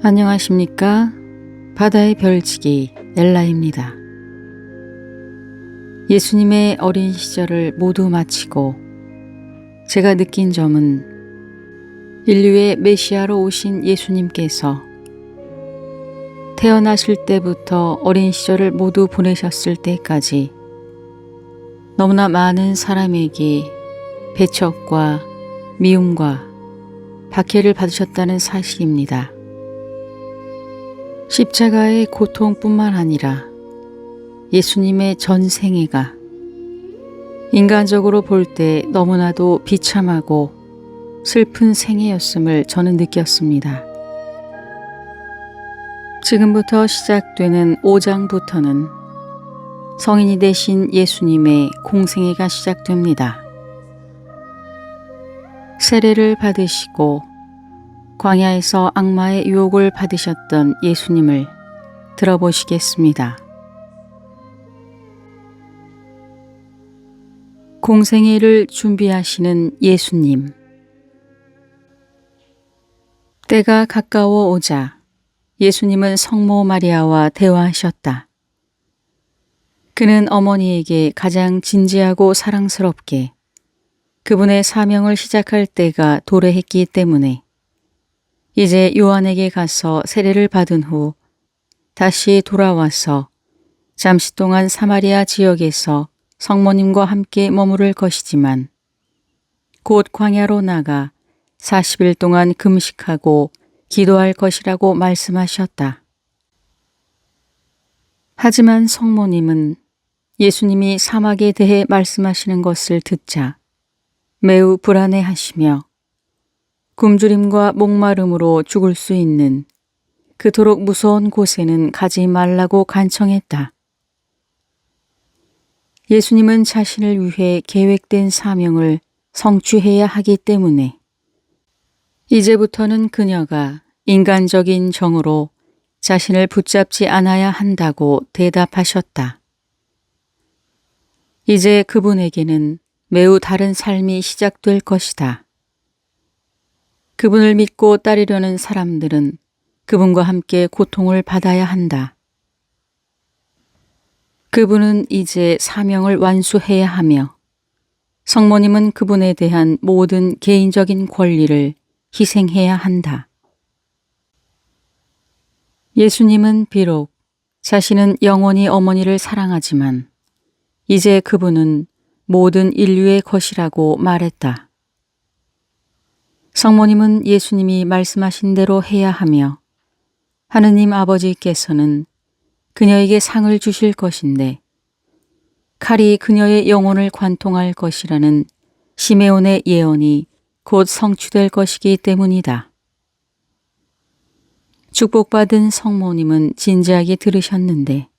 안녕하십니까? 바다의 별치기 엘라입니다. 예수님의 어린 시절을 모두 마치고 제가 느낀 점은 인류의 메시아로 오신 예수님께서 태어나실 때부터 어린 시절을 모두 보내셨을 때까지 너무나 많은 사람에게 배척과 미움과 박해를 받으셨다는 사실입니다. 십자가의 고통뿐만 아니라 예수님의 전 생애가 인간적으로 볼 때 너무나도 비참하고 슬픈 생애였음을 저는 느꼈습니다. 지금부터 시작되는 5장부터는 성인이 되신 예수님의 공생애가 시작됩니다. 세례를 받으시고 광야에서 악마의 유혹을 받으셨던 예수님을 들어보시겠습니다. 공생애를 준비하시는 예수님. 때가 가까워 오자 예수님은 성모 마리아와 대화하셨다. 그는 어머니에게 가장 진지하고 사랑스럽게 그분의 사명을 시작할 때가 도래했기 때문에 이제 요한에게 가서 세례를 받은 후 다시 돌아와서 잠시 동안 사마리아 지역에서 성모님과 함께 머무를 것이지만 곧 광야로 나가 40일 동안 금식하고 기도할 것이라고 말씀하셨다. 하지만 성모님은 예수님이 사막에 대해 말씀하시는 것을 듣자 매우 불안해하시며 굶주림과 목마름으로 죽을 수 있는 그토록 무서운 곳에는 가지 말라고 간청했다. 예수님은 자신을 위해 계획된 사명을 성취해야 하기 때문에 이제부터는 그녀가 인간적인 정으로 자신을 붙잡지 않아야 한다고 대답하셨다. 이제 그분에게는 매우 다른 삶이 시작될 것이다. 그분을 믿고 따르려는 사람들은 그분과 함께 고통을 받아야 한다. 그분은 이제 사명을 완수해야 하며 성모님은 그분에 대한 모든 개인적인 권리를 희생해야 한다. 예수님은 비록 자신은 영원히 어머니를 사랑하지만 이제 그분은 모든 인류의 것이라고 말했다. 성모님은 예수님이 말씀하신 대로 해야 하며 하느님 아버지께서는 그녀에게 상을 주실 것인데 칼이 그녀의 영혼을 관통할 것이라는 시메온의 예언이 곧 성취될 것이기 때문이다. 축복받은 성모님은 진지하게 들으셨는데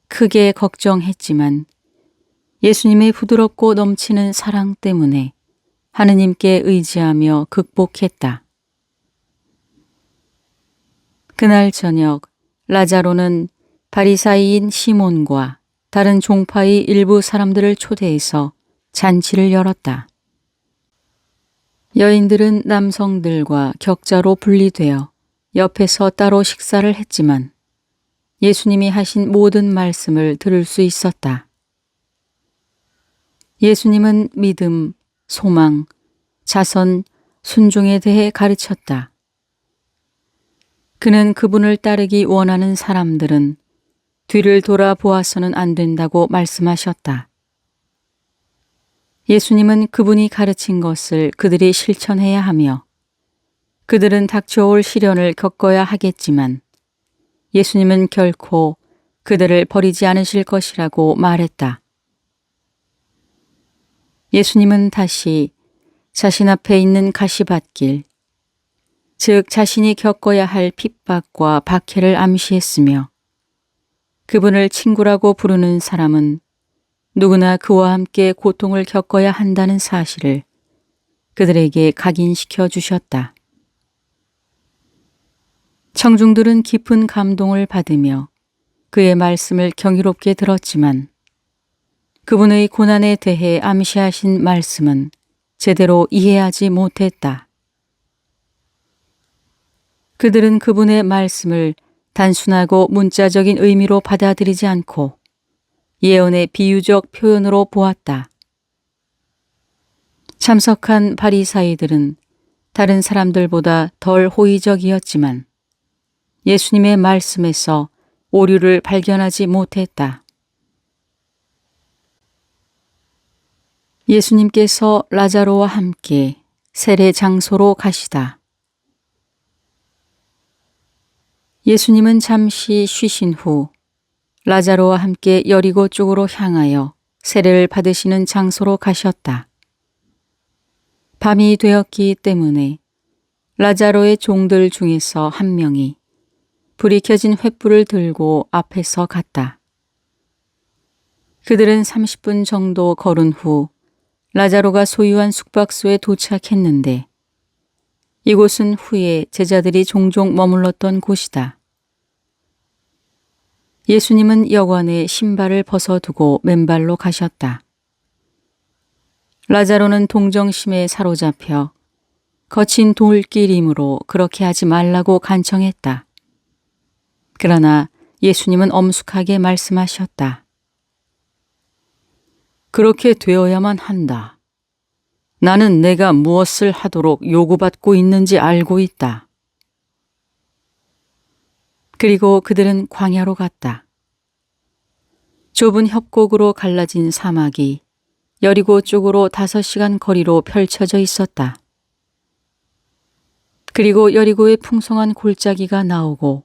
크게 걱정했지만 예수님의 부드럽고 넘치는 사랑 때문에 하느님께 의지하며 극복했다. 그날 저녁 라자로는 바리사이인 시몬과 다른 종파의 일부 사람들을 초대해서 잔치를 열었다. 여인들은 남성들과 격자로 분리되어 옆에서 따로 식사를 했지만 예수님이 하신 모든 말씀을 들을 수 있었다. 예수님은 믿음, 소망, 자선, 순종에 대해 가르쳤다. 그는 그분을 따르기 원하는 사람들은 뒤를 돌아보아서는 안 된다고 말씀하셨다. 예수님은 그분이 가르친 것을 그들이 실천해야 하며 그들은 닥쳐올 시련을 겪어야 하겠지만 예수님은 결코 그들을 버리지 않으실 것이라고 말했다. 예수님은 다시 자신 앞에 있는 가시밭길, 즉 자신이 겪어야 할 핍박과 박해를 암시했으며 그분을 친구라고 부르는 사람은 누구나 그와 함께 고통을 겪어야 한다는 사실을 그들에게 각인시켜 주셨다. 청중들은 깊은 감동을 받으며 그의 말씀을 경이롭게 들었지만 그분의 고난에 대해 암시하신 말씀은 제대로 이해하지 못했다. 그들은 그분의 말씀을 단순하고 문자적인 의미로 받아들이지 않고 예언의 비유적 표현으로 보았다. 참석한 바리사이들은 다른 사람들보다 덜 호의적이었지만 예수님의 말씀에서 오류를 발견하지 못했다. 예수님께서 라자로와 함께 세례 장소로 가시다. 예수님은 잠시 쉬신 후 라자로와 함께 여리고 쪽으로 향하여 세례를 받으시는 장소로 가셨다. 밤이 되었기 때문에 라자로의 종들 중에서 한 명이 불이 켜진 횃불을 들고 앞에서 갔다. 그들은 30분 정도 걸은 후 라자로가 소유한 숙박소에 도착했는데 이곳은 후에 제자들이 종종 머물렀던 곳이다. 예수님은 여관에 신발을 벗어두고 맨발로 가셨다. 라자로는 동정심에 사로잡혀 거친 돌길이므로 그렇게 하지 말라고 간청했다. 그러나 예수님은 엄숙하게 말씀하셨다. 그렇게 되어야만 한다. 나는 내가 무엇을 하도록 요구받고 있는지 알고 있다. 그리고 그들은 광야로 갔다. 좁은 협곡으로 갈라진 사막이 여리고 쪽으로 5시간 거리로 펼쳐져 있었다. 그리고 여리고의 풍성한 골짜기가 나오고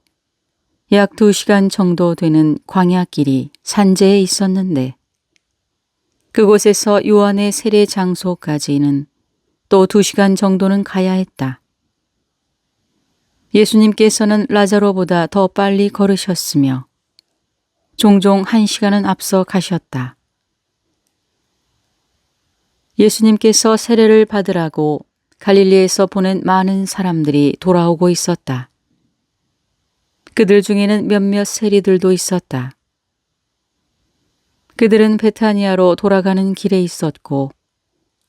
약 2시간 정도 되는 광야길이 산재에 있었는데 그곳에서 요한의 세례 장소까지는 또 2시간 정도는 가야 했다. 예수님께서는 라자로보다 더 빨리 걸으셨으며 종종 1시간은 앞서 가셨다. 예수님께서 세례를 받으라고 갈릴리에서 보낸 많은 사람들이 돌아오고 있었다. 그들 중에는 몇몇 세리들도 있었다. 그들은 베타니아로 돌아가는 길에 있었고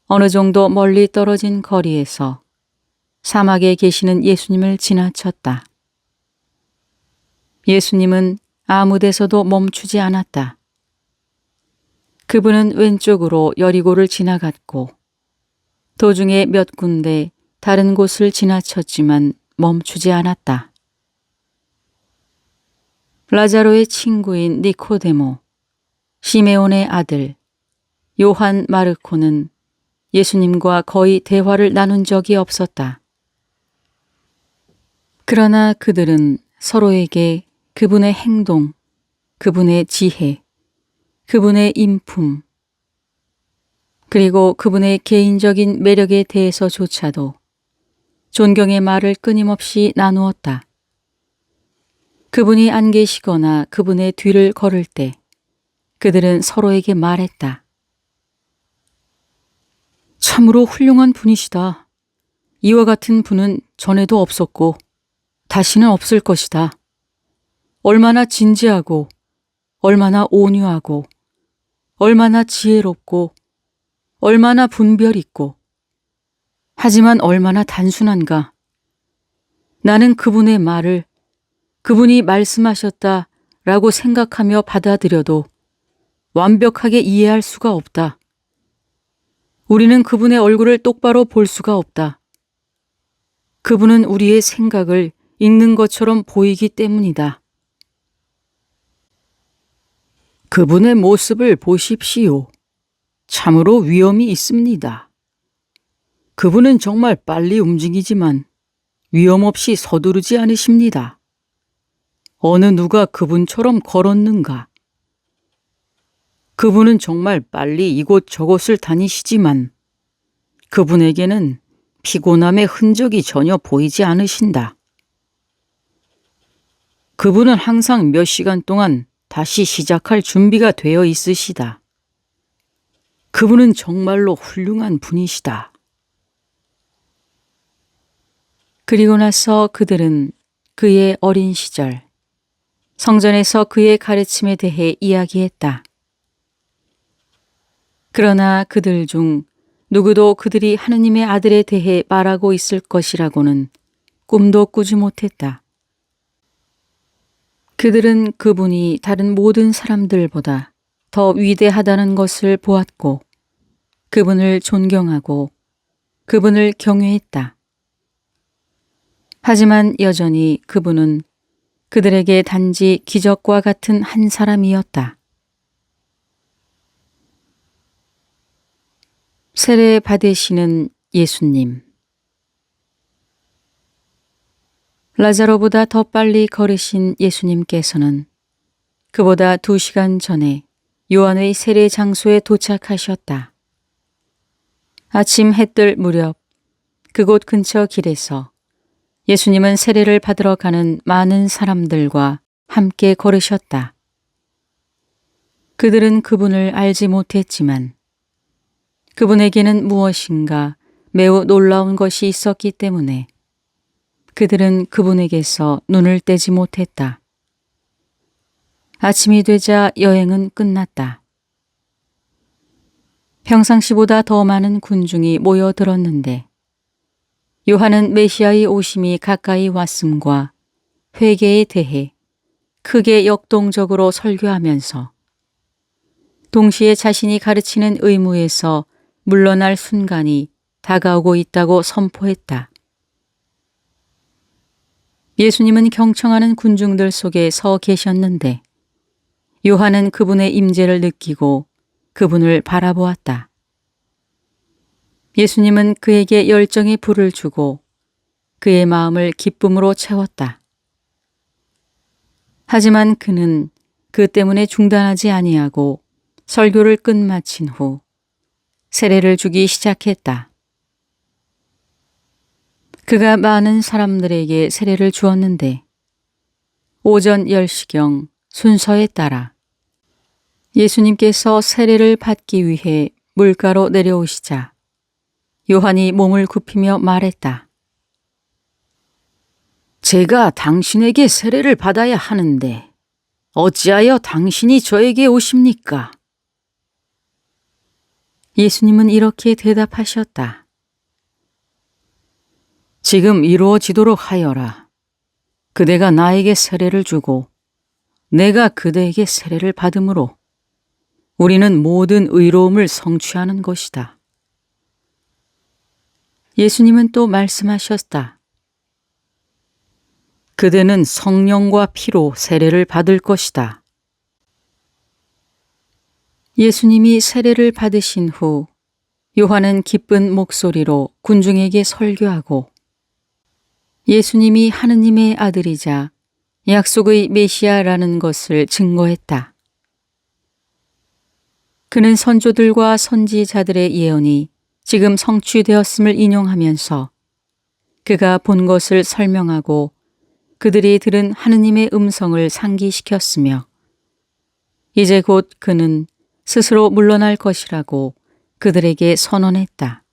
어느 정도 멀리 떨어진 거리에서 사막에 계시는 예수님을 지나쳤다. 예수님은 아무 데서도 멈추지 않았다. 그분은 왼쪽으로 여리고를 지나갔고 도중에 몇 군데 다른 곳을 지나쳤지만 멈추지 않았다. 라자로의 친구인 니코데모, 시메온의 아들, 요한 마르코는 예수님과 거의 대화를 나눈 적이 없었다. 그러나 그들은 서로에게 그분의 행동, 그분의 지혜, 그분의 인품, 그리고 그분의 개인적인 매력에 대해서조차도 존경의 말을 끊임없이 나누었다. 그분이 안 계시거나 그분의 뒤를 걸을 때 그들은 서로에게 말했다. 참으로 훌륭한 분이시다. 이와 같은 분은 전에도 없었고 다시는 없을 것이다. 얼마나 진지하고 얼마나 온유하고 얼마나 지혜롭고 얼마나 분별 있고 하지만 얼마나 단순한가. 나는 그분의 말을 그분이 말씀하셨다라고 생각하며 받아들여도 완벽하게 이해할 수가 없다. 우리는 그분의 얼굴을 똑바로 볼 수가 없다. 그분은 우리의 생각을 읽는 것처럼 보이기 때문이다. 그분의 모습을 보십시오. 참으로 위험이 있습니다. 그분은 정말 빨리 움직이지만 위험 없이 서두르지 않으십니다. 어느 누가 그분처럼 걸었는가? 그분은 정말 빨리 이곳저곳을 다니시지만 그분에게는 피곤함의 흔적이 전혀 보이지 않으신다. 그분은 항상 몇 시간 동안 다시 시작할 준비가 되어 있으시다. 그분은 정말로 훌륭한 분이시다. 그리고 나서 그들은 그의 어린 시절, 성전에서 그의 가르침에 대해 이야기했다. 그러나 그들 중 누구도 그들이 하느님의 아들에 대해 말하고 있을 것이라고는 꿈도 꾸지 못했다. 그들은 그분이 다른 모든 사람들보다 더 위대하다는 것을 보았고 그분을 존경하고 그분을 경외했다. 하지만 여전히 그분은 그들에게 단지 기적과 같은 한 사람이었다. 세례 받으시는 예수님. 라자로보다 더 빨리 걸으신 예수님께서는 그보다 2시간 전에 요한의 세례 장소에 도착하셨다. 아침 해뜰 무렵 그곳 근처 길에서 예수님은 세례를 받으러 가는 많은 사람들과 함께 걸으셨다. 그들은 그분을 알지 못했지만 그분에게는 무엇인가 매우 놀라운 것이 있었기 때문에 그들은 그분에게서 눈을 떼지 못했다. 아침이 되자 여행은 끝났다. 평상시보다 더 많은 군중이 모여들었는데 요한은 메시아의 오심이 가까이 왔음과 회개에 대해 크게 역동적으로 설교하면서 동시에 자신이 가르치는 의무에서 물러날 순간이 다가오고 있다고 선포했다. 예수님은 경청하는 군중들 속에 서 계셨는데 요한은 그분의 임재를 느끼고 그분을 바라보았다. 예수님은 그에게 열정의 불을 주고 그의 마음을 기쁨으로 채웠다. 하지만 그는 그 때문에 중단하지 아니하고 설교를 끝마친 후 세례를 주기 시작했다. 그가 많은 사람들에게 세례를 주었는데 오전 10시경 순서에 따라 예수님께서 세례를 받기 위해 물가로 내려오시자 요한이 몸을 굽히며 말했다. 제가 당신에게 세례를 받아야 하는데 어찌하여 당신이 저에게 오십니까? 예수님은 이렇게 대답하셨다. 지금 이루어지도록 하여라. 그대가 나에게 세례를 주고 내가 그대에게 세례를 받음으로 우리는 모든 의로움을 성취하는 것이다. 예수님은 또 말씀하셨다. 그대는 성령과 피로 세례를 받을 것이다. 예수님이 세례를 받으신 후 요한은 기쁜 목소리로 군중에게 설교하고 예수님이 하느님의 아들이자 약속의 메시아라는 것을 증거했다. 그는 선조들과 선지자들의 예언이 지금 성취되었음을 인용하면서 그가 본 것을 설명하고 그들이 들은 하느님의 음성을 상기시켰으며 이제 곧 그는 스스로 물러날 것이라고 그들에게 선언했다.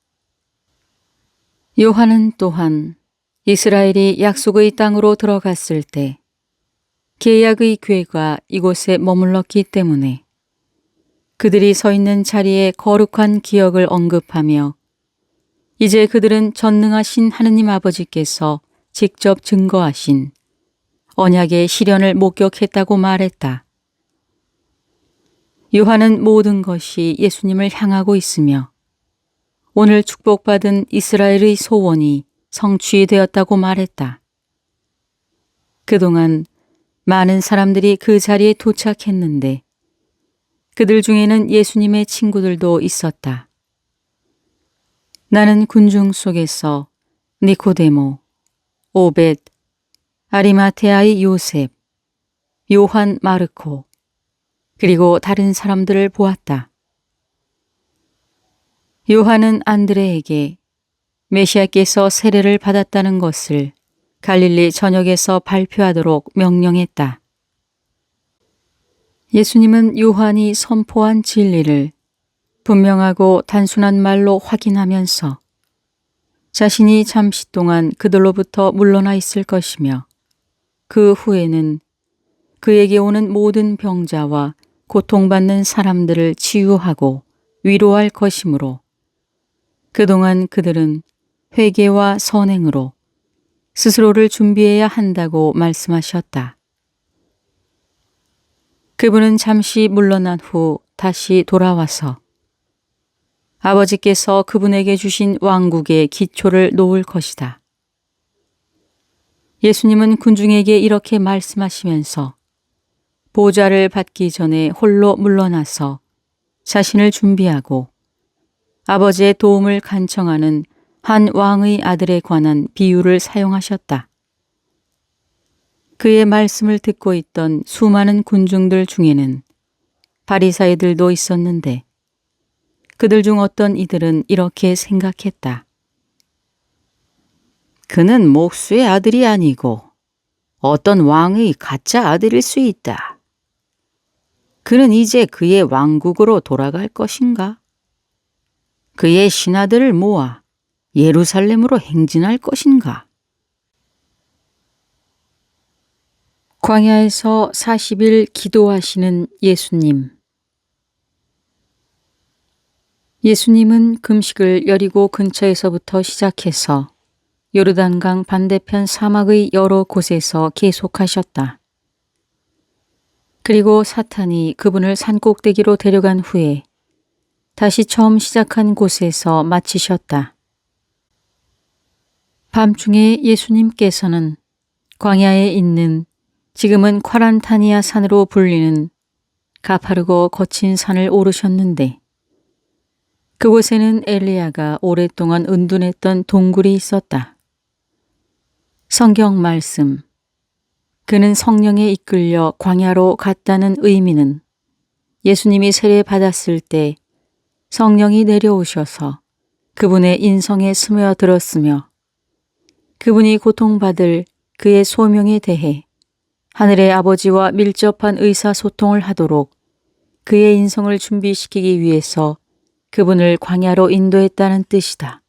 요한은 또한 이스라엘이 약속의 땅으로 들어갔을 때 계약의 궤가 이곳에 머물렀기 때문에 그들이 서 있는 자리에 거룩한 기억을 언급하며 이제 그들은 전능하신 하느님 아버지께서 직접 증거하신 언약의 실현을 목격했다고 말했다. 요한은 모든 것이 예수님을 향하고 있으며 오늘 축복받은 이스라엘의 소원이 성취되었다고 말했다. 그동안 많은 사람들이 그 자리에 도착했는데 그들 중에는 예수님의 친구들도 있었다. 나는 군중 속에서 니코데모, 오벳, 아리마테아의 요셉, 요한 마르코, 그리고 다른 사람들을 보았다. 요한은 안드레에게 메시아께서 세례를 받았다는 것을 갈릴리 전역에서 발표하도록 명령했다. 예수님은 요한이 선포한 진리를 분명하고 단순한 말로 확인하면서 자신이 잠시 동안 그들로부터 물러나 있을 것이며 그 후에는 그에게 오는 모든 병자와 고통받는 사람들을 치유하고 위로할 것이므로 그동안 그들은 회개와 선행으로 스스로를 준비해야 한다고 말씀하셨다. 그분은 잠시 물러난 후 다시 돌아와서 아버지께서 그분에게 주신 왕국의 기초를 놓을 것이다. 예수님은 군중에게 이렇게 말씀하시면서 보좌를 받기 전에 홀로 물러나서 자신을 준비하고 아버지의 도움을 간청하는 한 왕의 아들에 관한 비유를 사용하셨다. 그의 말씀을 듣고 있던 수많은 군중들 중에는 바리사이들도 있었는데 그들 중 어떤 이들은 이렇게 생각했다. 그는 목수의 아들이 아니고 어떤 왕의 가짜 아들일 수 있다. 그는 이제 그의 왕국으로 돌아갈 것인가? 그의 신하들을 모아 예루살렘으로 행진할 것인가? 광야에서 40일 기도하시는 예수님. 예수님은 금식을 여리고 근처에서부터 시작해서 요르단강 반대편 사막의 여러 곳에서 계속하셨다. 그리고 사탄이 그분을 산꼭대기로 데려간 후에 다시 처음 시작한 곳에서 마치셨다. 밤중에 예수님께서는 광야에 있는 지금은 콰란타니아 산으로 불리는 가파르고 거친 산을 오르셨는데 그곳에는 엘리야가 오랫동안 은둔했던 동굴이 있었다. 성경 말씀, 그는 성령에 이끌려 광야로 갔다는 의미는 예수님이 세례 받았을 때 성령이 내려오셔서 그분의 인성에 스며들었으며 그분이 고통받을 그의 소명에 대해 하늘의 아버지와 밀접한 의사소통을 하도록 그의 인성을 준비시키기 위해서 그분을 광야로 인도했다는 뜻이다.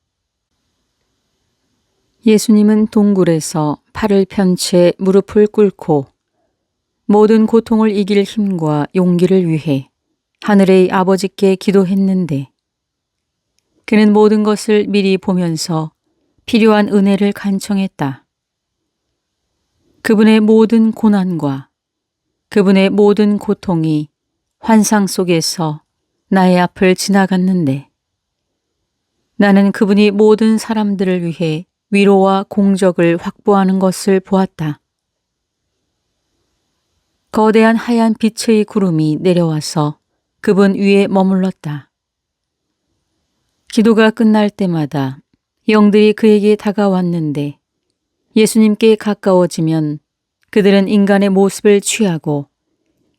예수님은 동굴에서 팔을 편 채 무릎을 꿇고 모든 고통을 이길 힘과 용기를 위해 하늘의 아버지께 기도했는데 그는 모든 것을 미리 보면서 필요한 은혜를 간청했다. 그분의 모든 고난과 그분의 모든 고통이 환상 속에서 나의 앞을 지나갔는데 나는 그분이 모든 사람들을 위해 위로와 공적을 확보하는 것을 보았다. 거대한 하얀 빛의 구름이 내려와서 그분 위에 머물렀다. 기도가 끝날 때마다 영들이 그에게 다가왔는데 예수님께 가까워지면 그들은 인간의 모습을 취하고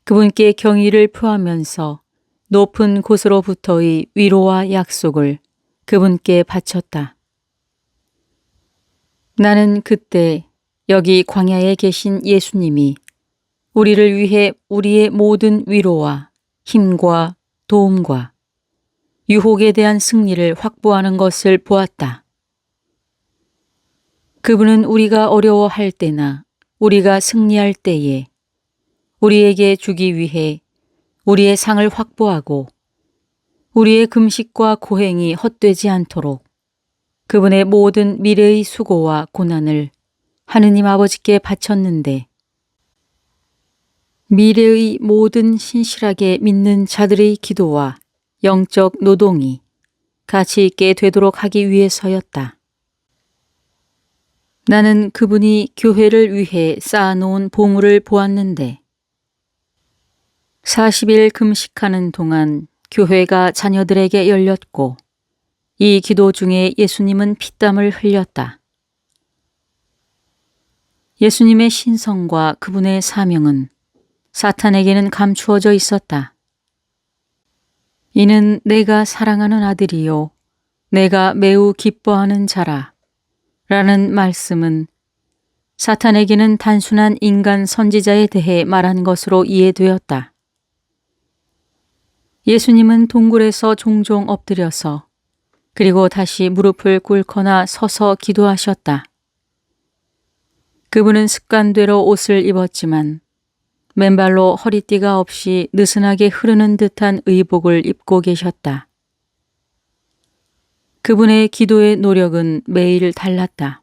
그분께 경의를 표하면서 높은 곳으로부터의 위로와 약속을 그분께 바쳤다. 나는 그때 여기 광야에 계신 예수님이 우리를 위해 우리의 모든 위로와 힘과 도움과 유혹에 대한 승리를 확보하는 것을 보았다. 그분은 우리가 어려워할 때나 우리가 승리할 때에 우리에게 주기 위해 우리의 상을 확보하고 우리의 금식과 고행이 헛되지 않도록 그분의 모든 미래의 수고와 고난을 하느님 아버지께 바쳤는데 미래의 모든 신실하게 믿는 자들의 기도와 영적 노동이 가치 있게 되도록 하기 위해서였다. 나는 그분이 교회를 위해 쌓아놓은 보물을 보았는데 40일 금식하는 동안 교회가 자녀들에게 열렸고 이 기도 중에 예수님은 피땀을 흘렸다. 예수님의 신성과 그분의 사명은 사탄에게는 감추어져 있었다. 이는 내가 사랑하는 아들이요 내가 매우 기뻐하는 자라 라는 말씀은 사탄에게는 단순한 인간 선지자에 대해 말한 것으로 이해되었다. 예수님은 동굴에서 종종 엎드려서 그리고 다시 무릎을 꿇거나 서서 기도하셨다. 그분은 습관대로 옷을 입었지만 맨발로 허리띠가 없이 느슨하게 흐르는 듯한 의복을 입고 계셨다. 그분의 기도의 노력은 매일 달랐다.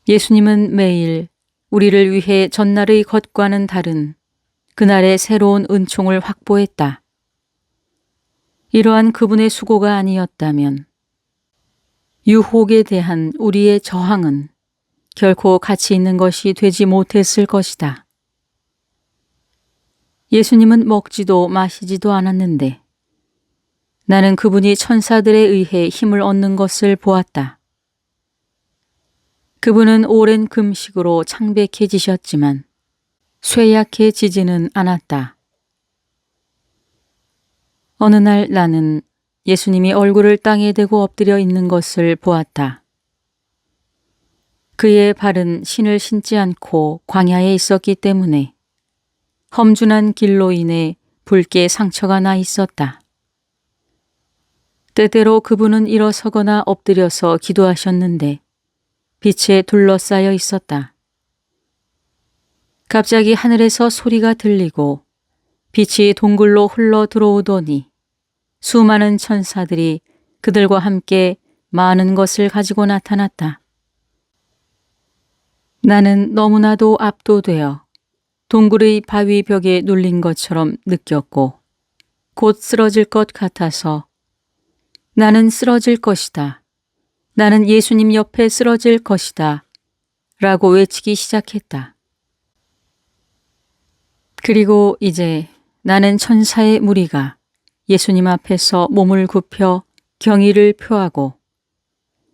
예수님은 매일 우리를 위해 전날의 것과는 다른 그날의 새로운 은총을 확보했다. 이러한 그분의 수고가 아니었다면 유혹에 대한 우리의 저항은 결코 가치 있는 것이 되지 못했을 것이다. 예수님은 먹지도 마시지도 않았는데 나는 그분이 천사들에 의해 힘을 얻는 것을 보았다. 그분은 오랜 금식으로 창백해지셨지만 쇠약해지지는 않았다. 어느 날 나는 예수님이 얼굴을 땅에 대고 엎드려 있는 것을 보았다. 그의 발은 신을 신지 않고 광야에 있었기 때문에 험준한 길로 인해 붉게 상처가 나 있었다. 때때로 그분은 일어서거나 엎드려서 기도하셨는데 빛에 둘러싸여 있었다. 갑자기 하늘에서 소리가 들리고 빛이 동굴로 흘러 들어오더니 수많은 천사들이 그들과 함께 많은 것을 가지고 나타났다. 나는 너무나도 압도되어 동굴의 바위 벽에 눌린 것처럼 느꼈고 곧 쓰러질 것 같아서 나는 쓰러질 것이다. 나는 예수님 옆에 쓰러질 것이다. 라고 외치기 시작했다. 그리고 이제 나는 천사의 무리가 예수님 앞에서 몸을 굽혀 경의를 표하고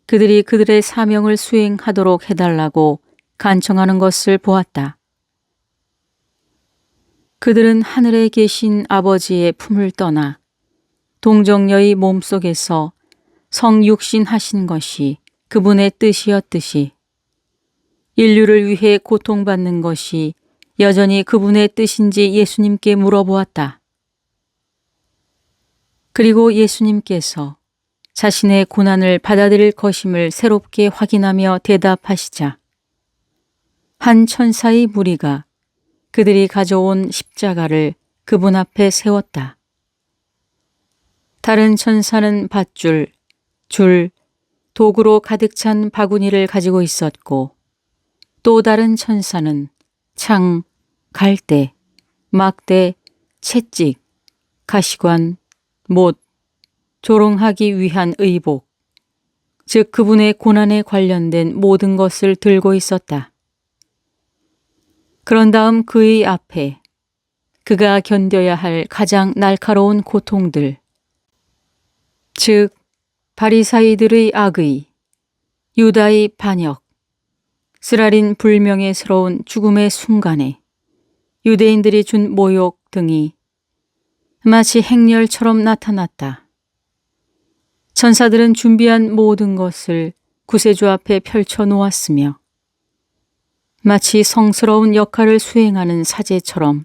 그들이 그들의 사명을 수행하도록 해달라고 간청하는 것을 보았다. 그들은 하늘에 계신 아버지의 품을 떠나 동정녀의 몸속에서 성육신하신 것이 그분의 뜻이었듯이 인류를 위해 고통받는 것이 여전히 그분의 뜻인지 예수님께 물어보았다. 그리고 예수님께서 자신의 고난을 받아들일 것임을 새롭게 확인하며 대답하시자 한 천사의 무리가 그들이 가져온 십자가를 그분 앞에 세웠다. 다른 천사는 밧줄, 줄, 도구로 가득 찬 바구니를 가지고 있었고 또 다른 천사는 창, 갈대, 막대, 채찍, 가시관, 못, 조롱하기 위한 의복, 즉 그분의 고난에 관련된 모든 것을 들고 있었다. 그런 다음 그의 앞에 그가 견뎌야 할 가장 날카로운 고통들, 즉 바리사이들의 악의, 유다의 반역, 쓰라린 불명예스러운 죽음의 순간에 유대인들이 준 모욕 등이 마치 행렬처럼 나타났다. 천사들은 준비한 모든 것을 구세주 앞에 펼쳐 놓았으며 마치 성스러운 역할을 수행하는 사제처럼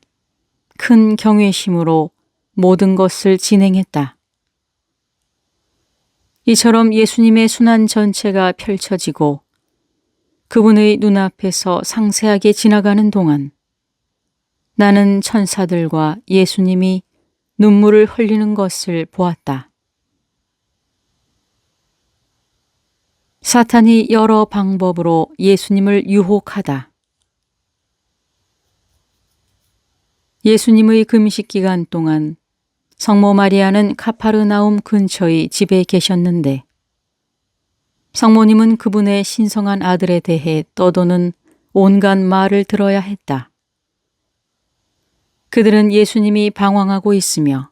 큰 경외심으로 모든 것을 진행했다. 이처럼 예수님의 순환 전체가 펼쳐지고 그분의 눈앞에서 상세하게 지나가는 동안 나는 천사들과 예수님이 눈물을 흘리는 것을 보았다. 사탄이 여러 방법으로 예수님을 유혹하다. 예수님의 금식 기간 동안 성모 마리아는 카파르나움 근처의 집에 계셨는데 성모님은 그분의 신성한 아들에 대해 떠도는 온갖 말을 들어야 했다. 그들은 예수님이 방황하고 있으며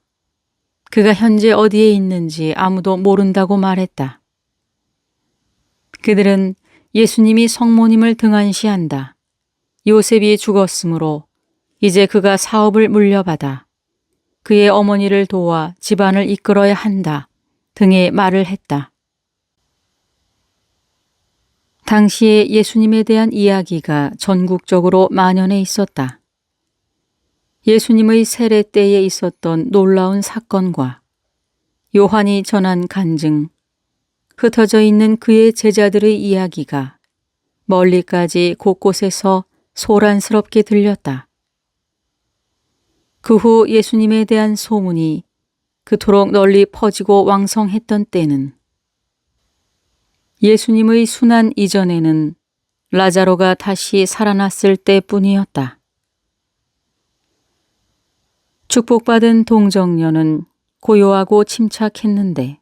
그가 현재 어디에 있는지 아무도 모른다고 말했다. 그들은 예수님이 성모님을 등한시한다. 요셉이 죽었으므로 이제 그가 사업을 물려받아 그의 어머니를 도와 집안을 이끌어야 한다 등의 말을 했다. 당시에 예수님에 대한 이야기가 전국적으로 만연해 있었다. 예수님의 세례 때에 있었던 놀라운 사건과 요한이 전한 간증, 흩어져 있는 그의 제자들의 이야기가 멀리까지 곳곳에서 소란스럽게 들렸다. 그 후 예수님에 대한 소문이 그토록 널리 퍼지고 왕성했던 때는 예수님의 순환 이전에는 라자로가 다시 살아났을 때뿐이었다. 축복받은 동정녀는 고요하고 침착했는데,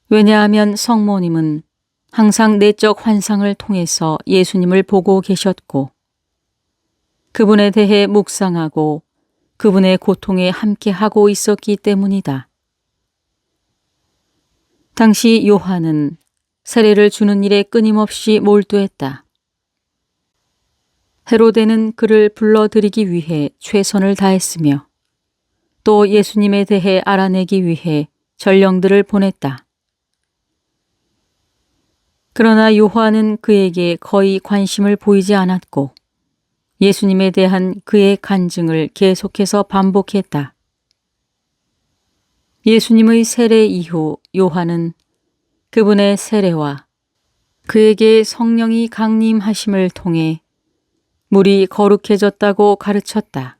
왜냐하면 성모님은 항상 내적 환상을 통해서 예수님을 보고 계셨고, 그분에 대해 묵상하고 그분의 고통에 함께하고 있었기 때문이다. 당시 요한은 세례를 주는 일에 끊임없이 몰두했다. 헤로데는 그를 불러들이기 위해 최선을 다했으며 또 예수님에 대해 알아내기 위해 전령들을 보냈다. 그러나 요한은 그에게 거의 관심을 보이지 않았고 예수님에 대한 그의 간증을 계속해서 반복했다. 예수님의 세례 이후 요한은 그분의 세례와 그에게 성령이 강림하심을 통해 물이 거룩해졌다고 가르쳤다.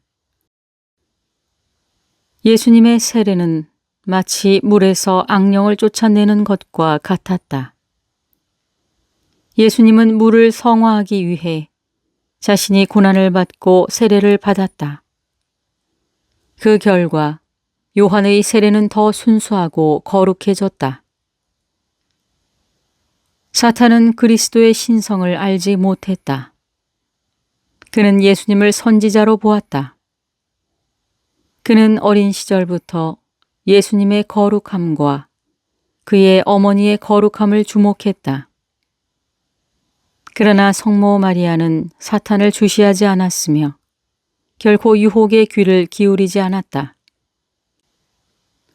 예수님의 세례는 마치 물에서 악령을 쫓아내는 것과 같았다. 예수님은 물을 성화하기 위해 자신이 고난을 받고 세례를 받았다. 그 결과 요한의 세례는 더 순수하고 거룩해졌다. 사탄은 그리스도의 신성을 알지 못했다. 그는 예수님을 선지자로 보았다. 그는 어린 시절부터 예수님의 거룩함과 그의 어머니의 거룩함을 주목했다. 그러나 성모 마리아는 사탄을 주시하지 않았으며 결코 유혹의 귀를 기울이지 않았다.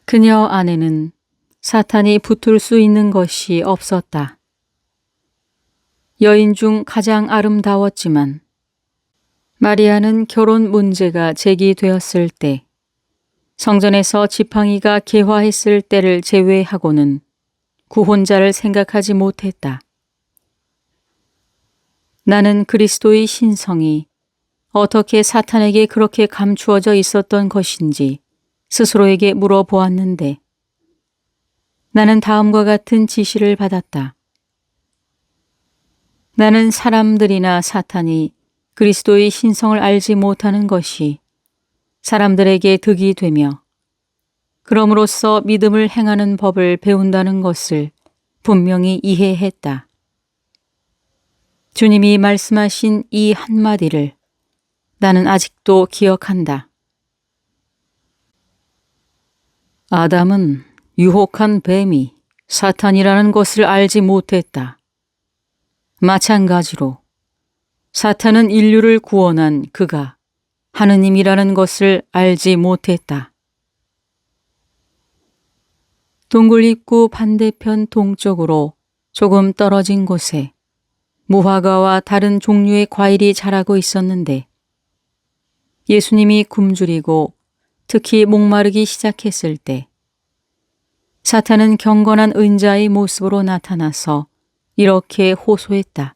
그녀 안에는 사탄이 붙을 수 있는 것이 없었다. 여인 중 가장 아름다웠지만 마리아는 결혼 문제가 제기되었을 때 성전에서 지팡이가 개화했을 때를 제외하고는 구혼자를 생각하지 못했다. 나는 그리스도의 신성이 어떻게 사탄에게 그렇게 감추어져 있었던 것인지 스스로에게 물어보았는데 나는 다음과 같은 지시를 받았다. 나는 사람들이나 사탄이 그리스도의 신성을 알지 못하는 것이 사람들에게 득이 되며 그럼으로써 믿음을 행하는 법을 배운다는 것을 분명히 이해했다. 주님이 말씀하신 이 한마디를 나는 아직도 기억한다. 아담은 유혹한 뱀이 사탄이라는 것을 알지 못했다. 마찬가지로 사탄은 인류를 구원한 그가 하느님이라는 것을 알지 못했다. 동굴 입구 반대편 동쪽으로 조금 떨어진 곳에 무화과와 다른 종류의 과일이 자라고 있었는데 예수님이 굶주리고 특히 목마르기 시작했을 때 사탄은 경건한 은자의 모습으로 나타나서 이렇게 호소했다.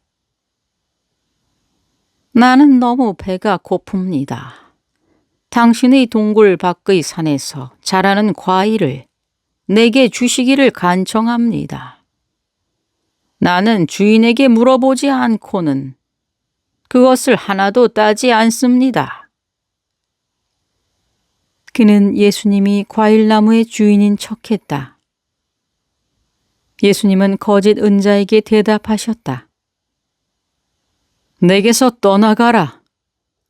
나는 너무 배가 고픕니다. 당신의 동굴 밖의 산에서 자라는 과일을 내게 주시기를 간청합니다. 나는 주인에게 물어보지 않고는 그것을 하나도 따지 않습니다. 그는 예수님이 과일나무의 주인인 척했다. 예수님은 거짓 은자에게 대답하셨다. 내게서 떠나가라.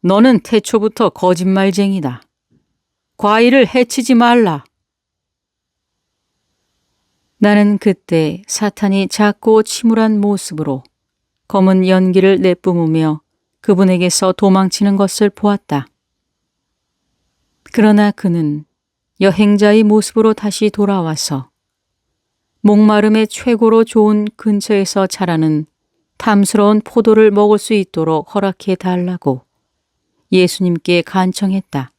너는 태초부터 거짓말쟁이다. 과일을 해치지 말라. 나는 그때 사탄이 작고 침울한 모습으로 검은 연기를 내뿜으며 그분에게서 도망치는 것을 보았다. 그러나 그는 여행자의 모습으로 다시 돌아와서 목마름의 최고로 좋은 근처에서 자라는 탐스러운 포도를 먹을 수 있도록 허락해 달라고 예수님께 간청했다.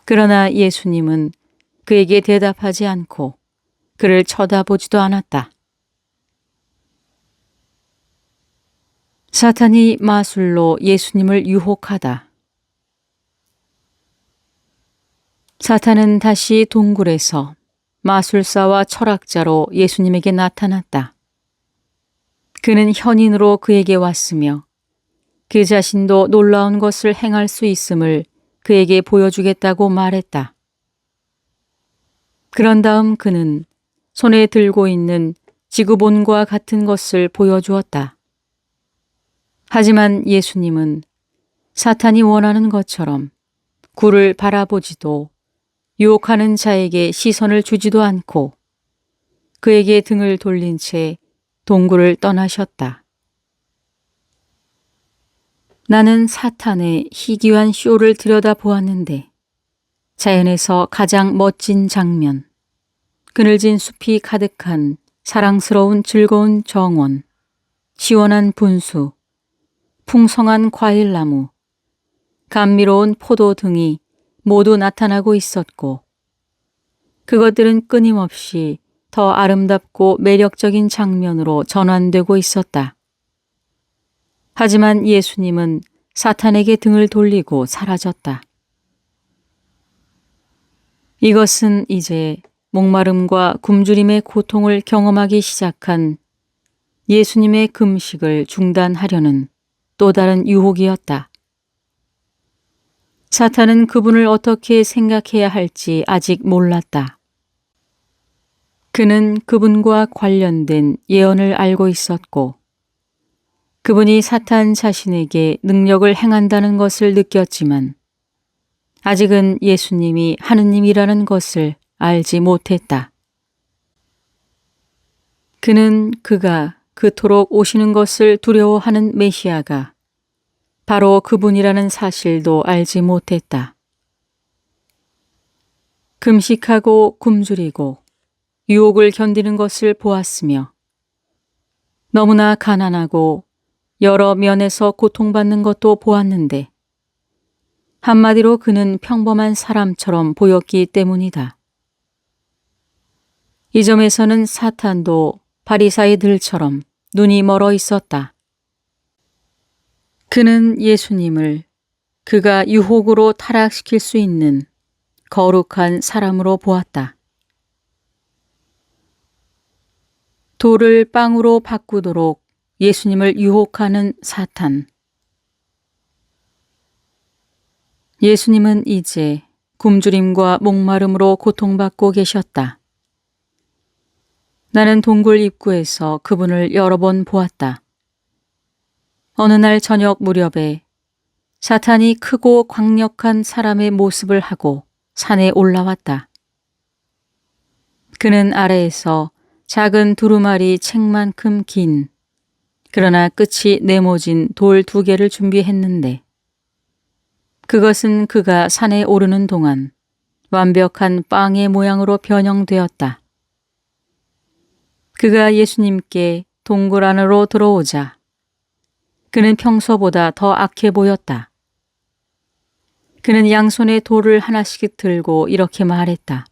그러나 예수님은 그에게 대답하지 않고 그를 쳐다보지도 않았다. 사탄이 마술로 예수님을 유혹하다. 사탄은 다시 동굴에서 마술사와 철학자로 예수님에게 나타났다. 그는 현인으로 그에게 왔으며 그 자신도 놀라운 것을 행할 수 있음을 그에게 보여주겠다고 말했다. 그런 다음 그는 손에 들고 있는 지구본과 같은 것을 보여주었다. 하지만 예수님은 사탄이 원하는 것처럼 굴을 바라보지도 유혹하는 자에게 시선을 주지도 않고 그에게 등을 돌린 채 동굴을 떠나셨다. 나는 사탄의 희귀한 쇼를 들여다보았는데 자연에서 가장 멋진 장면, 그늘진 숲이 가득한 사랑스러운 즐거운 정원, 시원한 분수, 풍성한 과일나무, 감미로운 포도 등이 모두 나타나고 있었고 그것들은 끊임없이 더 아름답고 매력적인 장면으로 전환되고 있었다. 하지만 예수님은 사탄에게 등을 돌리고 사라졌다. 이것은 이제 목마름과 굶주림의 고통을 경험하기 시작한 예수님의 금식을 중단하려는 또 다른 유혹이었다. 사탄은 그분을 어떻게 생각해야 할지 아직 몰랐다. 그는 그분과 관련된 예언을 알고 있었고 그분이 사탄 자신에게 능력을 행한다는 것을 느꼈지만 아직은 예수님이 하느님이라는 것을 알지 못했다. 그는 그가 그토록 오시는 것을 두려워하는 메시아가 바로 그분이라는 사실도 알지 못했다. 금식하고 굶주리고 유혹을 견디는 것을 보았으며 너무나 가난하고 여러 면에서 고통받는 것도 보았는데 한마디로 그는 평범한 사람처럼 보였기 때문이다. 이 점에서는 사탄도 바리사이들처럼 눈이 멀어 있었다. 그는 예수님을 그가 유혹으로 타락시킬 수 있는 거룩한 사람으로 보았다. 돌을 빵으로 바꾸도록 예수님을 유혹하는 사탄. 예수님은 이제 굶주림과 목마름으로 고통받고 계셨다. 나는 동굴 입구에서 그분을 여러 번 보았다. 어느 날 저녁 무렵에 사탄이 크고 강력한 사람의 모습을 하고 산에 올라왔다. 그는 아래에서 작은 두루마리 책만큼 긴 그러나 끝이 네모진 돌 2개를 준비했는데 그것은 그가 산에 오르는 동안 완벽한 빵의 모양으로 변형되었다. 그가 예수님께 동굴 안으로 들어오자 그는 평소보다 더 악해 보였다. 그는 양손에 돌을 하나씩 들고 이렇게 말했다.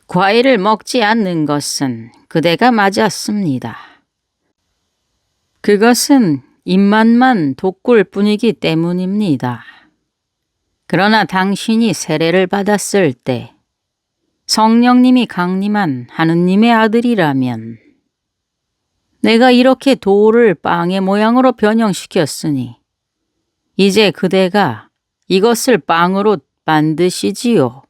과일을 먹지 않는 것은 그대가 맞았습니다. 그것은 입맛만 돋굴 뿐이기 때문입니다. 그러나 당신이 세례를 받았을 때 성령님이 강림한 하느님의 아들이라면 내가 이렇게 돌을 빵의 모양으로 변형시켰으니 이제 그대가 이것을 빵으로 만드시지요.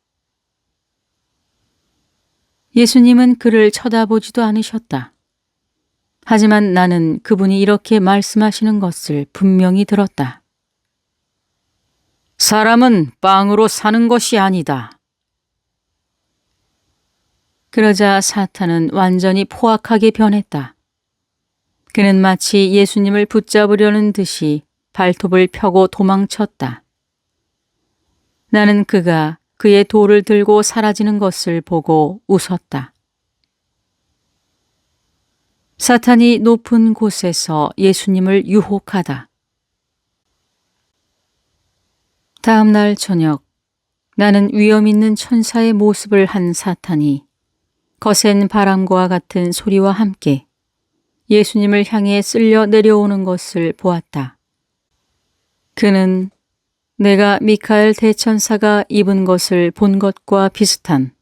예수님은 그를 쳐다보지도 않으셨다. 하지만 나는 그분이 이렇게 말씀하시는 것을 분명히 들었다. 사람은 빵으로 사는 것이 아니다. 그러자 사탄은 완전히 포악하게 변했다. 그는 마치 예수님을 붙잡으려는 듯이 발톱을 펴고 도망쳤다. 나는 그가 그의 돌을 들고 사라지는 것을 보고 웃었다. 사탄이 높은 곳에서 예수님을 유혹하다. 다음 날 저녁, 나는 위험 있는 천사의 모습을 한 사탄이 거센 바람과 같은 소리와 함께 예수님을 향해 쓸려 내려오는 것을 보았다. 그는 내가 미카엘 대천사가 입은 것을 본 것과 비슷한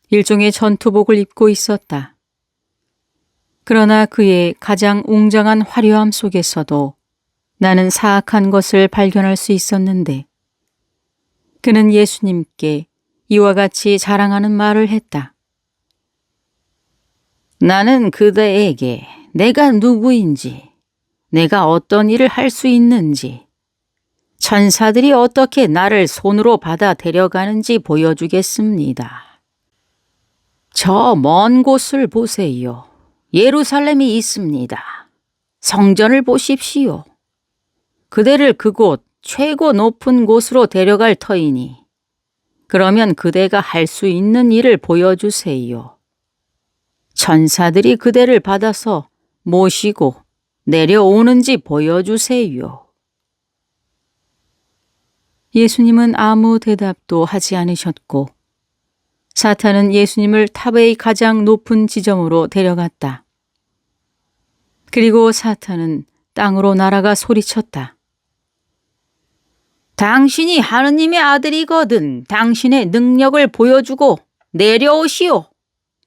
일종의 전투복을 입고 있었다. 그러나 그의 가장 웅장한 화려함 속에서도 나는 사악한 것을 발견할 수 있었는데 그는 예수님께 이와 같이 자랑하는 말을 했다. 나는 그대에게 내가 누구인지, 내가 어떤 일을 할 수 있는지, 천사들이 어떻게 나를 손으로 받아 데려가는지 보여주겠습니다. 저 먼 곳을 보세요. 예루살렘이 있습니다. 성전을 보십시오. 그대를 그곳 최고 높은 곳으로 데려갈 터이니 그러면 그대가 할 수 있는 일을 보여주세요. 천사들이 그대를 받아서 모시고 내려오는지 보여주세요. 예수님은 아무 대답도 하지 않으셨고 사탄은 예수님을 탑의 가장 높은 지점으로 데려갔다. 그리고 사탄은 땅으로 날아가 소리쳤다. 당신이 하느님의 아들이거든 당신의 능력을 보여주고 내려오시오.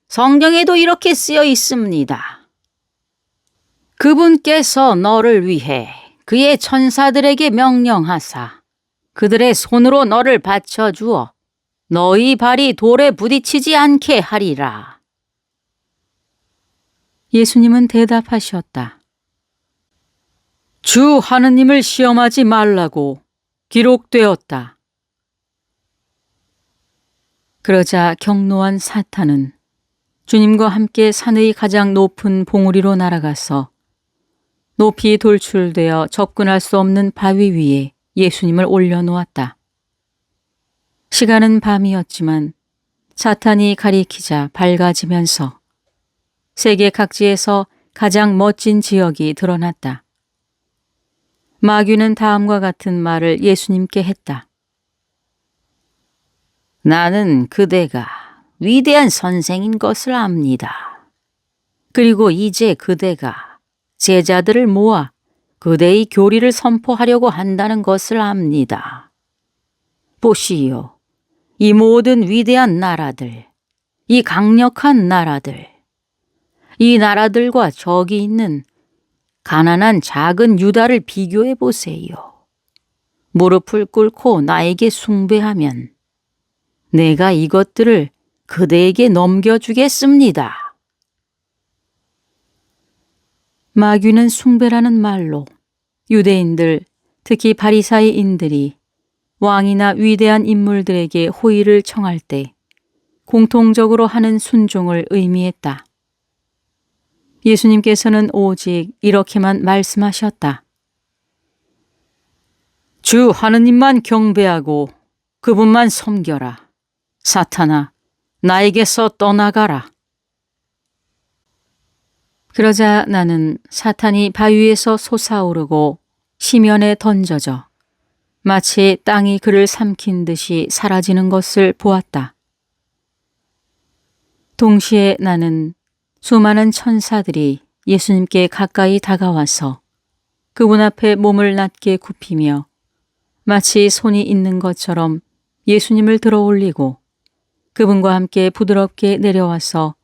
성경에도 이렇게 쓰여 있습니다. 그분께서 너를 위해 그의 천사들에게 명령하사 그들의 손으로 너를 받쳐주어 너희 발이 돌에 부딪히지 않게 하리라. 예수님은 대답하셨다. 주 하느님을 시험하지 말라고 기록되었다. 그러자 경노한 사탄은 주님과 함께 산의 가장 높은 봉우리로 날아가서 높이 돌출되어 접근할 수 없는 바위 위에 예수님을 올려놓았다. 시간은 밤이었지만 사탄이 가리키자 밝아지면서 세계 각지에서 가장 멋진 지역이 드러났다. 마귀는 다음과 같은 말을 예수님께 했다. 나는 그대가 위대한 선생인 것을 압니다. 그리고 이제 그대가 제자들을 모아 그대의 교리를 선포하려고 한다는 것을 압니다. 보시오. 이 모든 위대한 나라들, 이 강력한 나라들, 이 나라들과 저기 있는 가난한 작은 유다를 비교해 보세요. 무릎을 꿇고 나에게 숭배하면 내가 이것들을 그대에게 넘겨주겠습니다. 마귀는 숭배라는 말로 유대인들, 특히 바리사이인들이 왕이나 위대한 인물들에게 호의를 청할 때 공통적으로 하는 순종을 의미했다. 예수님께서는 오직 이렇게만 말씀하셨다. 주 하느님만 경배하고 그분만 섬겨라. 사탄아, 나에게서 떠나가라. 그러자 나는 사탄이 바위에서 솟아오르고 시면에 던져져 마치 땅이 그를 삼킨 듯이 사라지는 것을 보았다. 동시에 나는 수많은 천사들이 예수님께 가까이 다가와서 그분 앞에 몸을 낮게 굽히며 마치 손이 있는 것처럼 예수님을 들어 올리고 그분과 함께 부드럽게 내려와서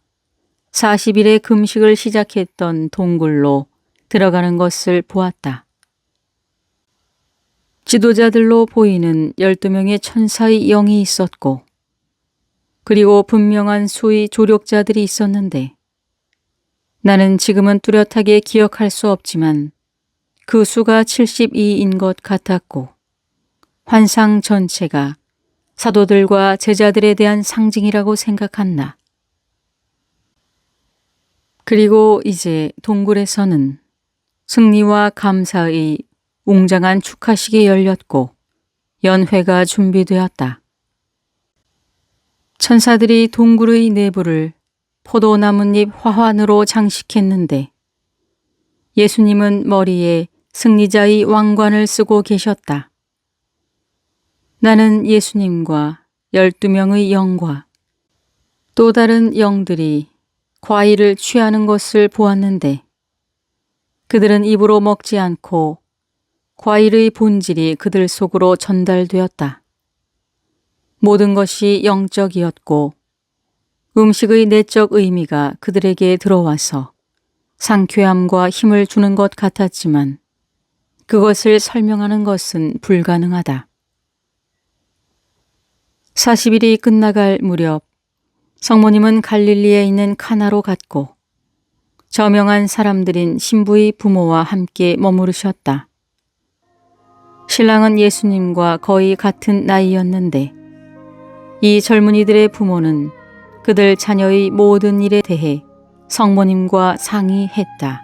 40일의 금식을 시작했던 동굴로 들어가는 것을 보았다. 지도자들로 보이는 12명의 천사의 영이 있었고 그리고 분명한 수의 조력자들이 있었는데 나는 지금은 뚜렷하게 기억할 수 없지만 그 수가 72인 것 같았고 환상 전체가 사도들과 제자들에 대한 상징이라고 생각한다. 그리고 이제 동굴에서는 승리와 감사의 웅장한 축하식이 열렸고 연회가 준비되었다. 천사들이 동굴의 내부를 포도나뭇잎 화환으로 장식했는데 예수님은 머리에 승리자의 왕관을 쓰고 계셨다. 나는 예수님과 12명의 영과 또 다른 영들이 과일을 취하는 것을 보았는데 그들은 입으로 먹지 않고 과일의 본질이 그들 속으로 전달되었다. 모든 것이 영적이었고 음식의 내적 의미가 그들에게 들어와서 상쾌함과 힘을 주는 것 같았지만 그것을 설명하는 것은 불가능하다. 40일이 끝나갈 무렵 성모님은 갈릴리에 있는 카나로 갔고 저명한 사람들인 신부의 부모와 함께 머무르셨다. 신랑은 예수님과 거의 같은 나이였는데 이 젊은이들의 부모는 그들 자녀의 모든 일에 대해 성모님과 상의했다.